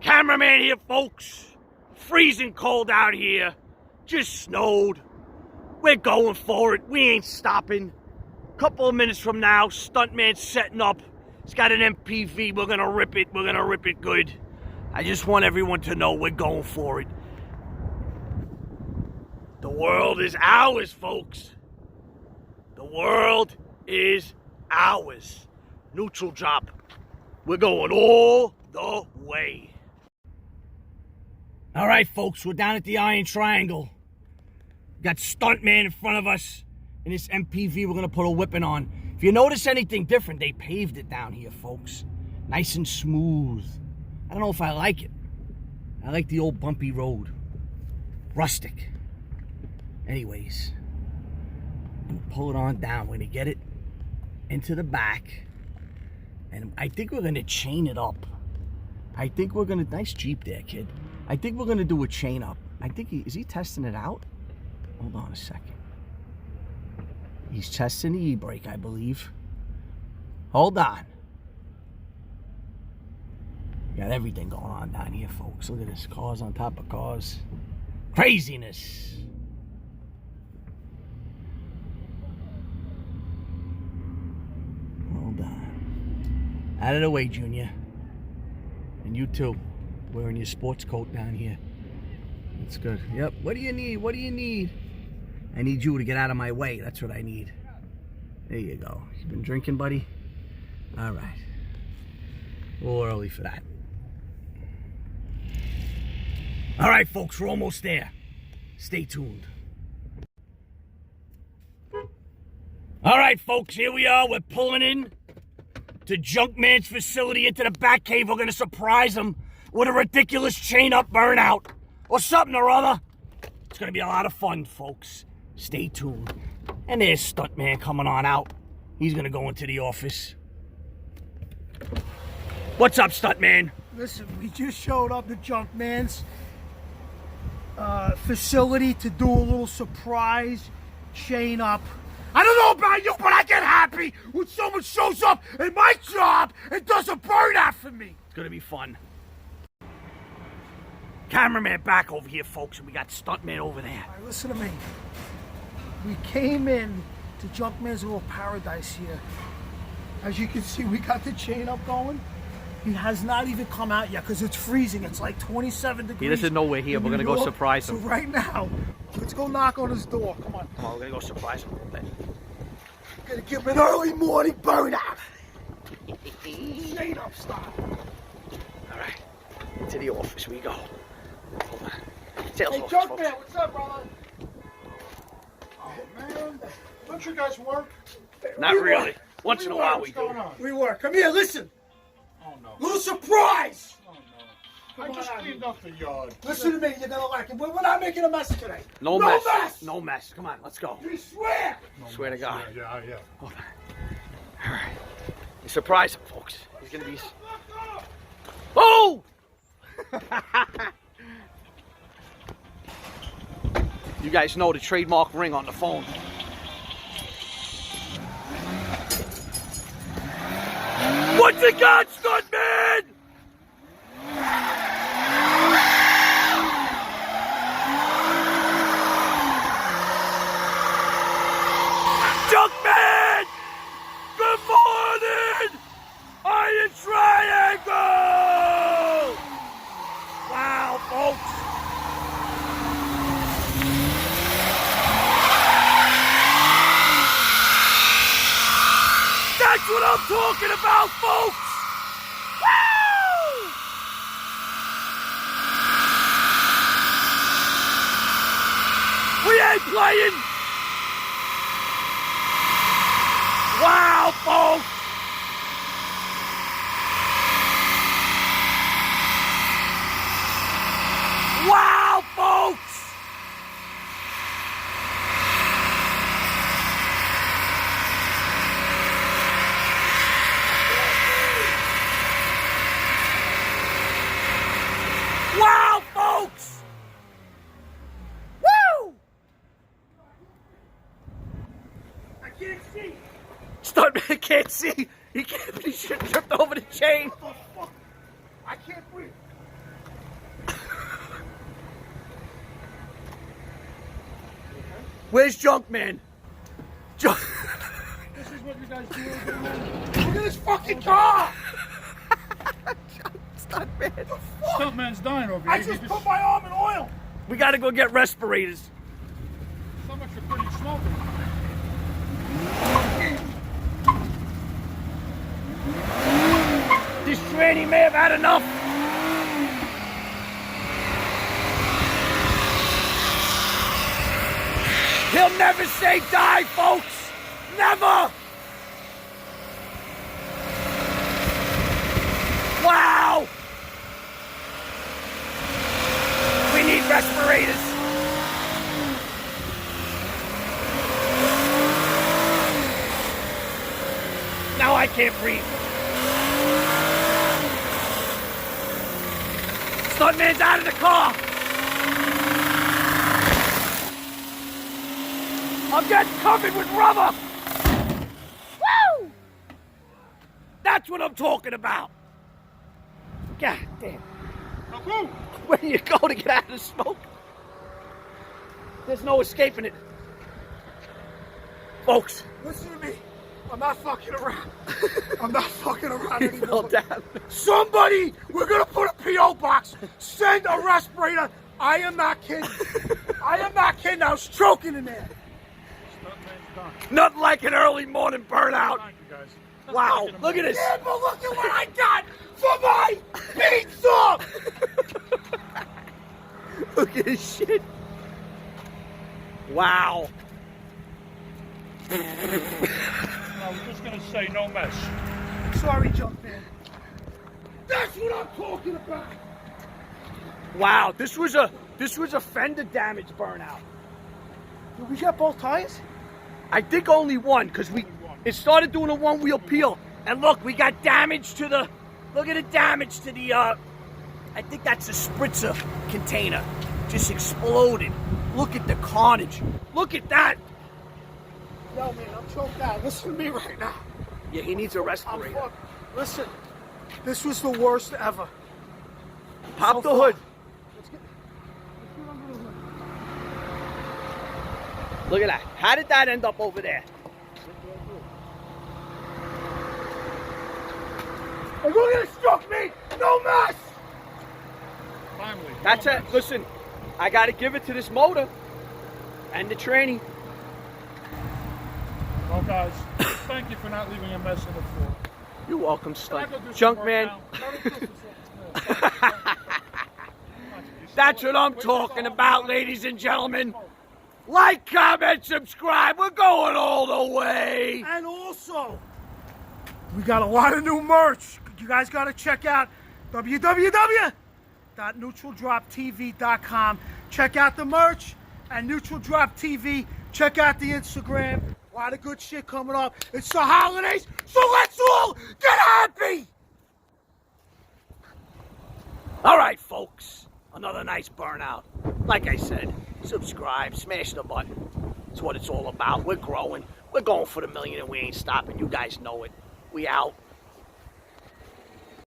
Cameraman here, folks. Freezing cold out here. Just snowed. We're going for it. We ain't stopping. Couple of minutes from now, Stuntman's setting up. He's got an MPV. We're gonna rip it. We're gonna rip it good. I just want everyone to know we're going for it. The world is ours, folks. The world is ours. Neutral drop. We're going all the way. All right, folks, we're down at the Iron Triangle. Got Stuntman in front of us. In this MPV, we're going to put a whipping on. If you notice anything different, they paved it down here, folks. Nice and smooth. I don't know if I like it. I like the old bumpy road. Rustic. Anyways, I'm going to pull it on down. We're going to get it into the back. And I think we're going to chain it up. I think we're going to... Nice Jeep there, kid. I think we're going to do a chain up. I think is he testing it out? Hold on a second. He's testing the e-brake, I believe. Hold on. Got everything going on down here, folks. Look at this. Cars on top of cars. Craziness. Hold on. Out of the way, Junior. And you too. Wearing your sports coat down here. That's good. Yep. What do you need? What do you need? I need you to get out of my way. That's what I need. There you go. You been drinking, buddy? All right. A little early for that. All right, folks. We're almost there. Stay tuned. All right, folks. Here we are. We're pulling in to Junkman's facility into the back cave. We're going to surprise them with a ridiculous chain-up burnout or something or other. It's going to be a lot of fun, folks. Stay tuned. And there's Stuntman coming on out. He's going to go into the office. What's up, Stuntman? Listen, we just showed up at Junkman's facility to do a little surprise chain up. I don't know about you, but I get happy when someone shows up in my job and does a burnout for me. It's going to be fun. Cameraman back over here, folks, and we got Stuntman over there. All right, listen to me. We came in to Junkman's little paradise here. As you can see, we got the chain up going. He has not even come out yet because it's freezing. It's like 27 degrees. He doesn't know we're here. We're going to go surprise him. So right now, let's go knock on his door. Come on. Come on, we're going to go surprise him a little bit. Gonna give him an early morning burnout. Chain up style. All right. Into the office we go. Hold on. Hey, Junkman, what's up, brother? Oh, man. Don't you guys work? Not really. Once in a while we do. We work. Come here, listen. Oh, no. Little surprise. Oh, no. I just cleaned up the yard. Listen to me, you're gonna like it. We're not making a mess today. No mess. No mess. Come on, let's go. We swear. Swear to God. Yeah. Hold on. All right. You surprise him, folks. He's gonna be... Oh! You guys know the trademark ring on the phone. What's it got, Stuntman? Junkman! Good morning! Iron Triangle! Wow, folks. That's what I'm talking about, folks! Woo! We ain't playing! Wow, folks! Wow, folks! Wow, folks! Woo! I can't see. Stuntman can't see. He can't. He should have tripped over the chain. What the fuck? I can't breathe. Where's Junkman? This is what you guys do every morning. Look at this fucking car! Stuntman. Stuntman's dying over here. I just put my arm in oil. We gotta go get respirators. So much for pretty smoking. This tranny may have had enough. He'll never say die, folks. Never. Wow. We need respirators. Now I can't breathe. Stuntman's out of the car. I'm getting covered with rubber. Woo! That's what I'm talking about. God damn. Where do you go to get out of the smoke? There's no escaping it. Folks. Listen to me. I'm not fucking around. I'm not fucking around You anymore. fell down. Somebody, we're gonna put a P.O. box. Send a respirator. I am not kidding. I am not kidding. I was choking in there. Stuntman's done. Nothing like an early morning burnout. Thank you guys. Wow, look at this. Yeah, but look at what I got for my pizza. Look at this shit. Wow. No, we're just gonna say no mess. Sorry, Junkman. That's what I'm talking about. Wow, this was a fender damage burnout. Did we get both tires? I think only one, because it started doing a one-wheel peel. And look, we got damage to the, look at the damage to the, I think that's the spritzer container. Just exploded. Look at the carnage. Look at that. Yo, man, I'm choked out. Listen to me right now. Yeah, he needs a I'm respirator. fucked. Listen, this was the worst ever. Pop So the far. hood. Let's get under the hood. Look at that. How did that end up over there? Hey, look at it, struck me! No mess! Finally. That's no it. mess. Listen, I got to give it to this motor and the tranny. Well, guys, thank you for not leaving a mess on the floor. You're welcome, Can I stunt. go do some work Junkman. now? Gotta do some- That's what I'm talking about, ladies and gentlemen. Like, comment, subscribe. We're going all the way. And also, we got a lot of new merch. You guys got to check out www.neutraldroptv.com. Check out the merch and Neutral Drop TV. Check out the Instagram. A lot of good shit coming up. It's the holidays, so let's all get happy. All right, folks. Another nice burnout. Like I said, subscribe, smash the button. That's what it's all about. We're growing. We're going for the million and we ain't stopping. You guys know it. We out.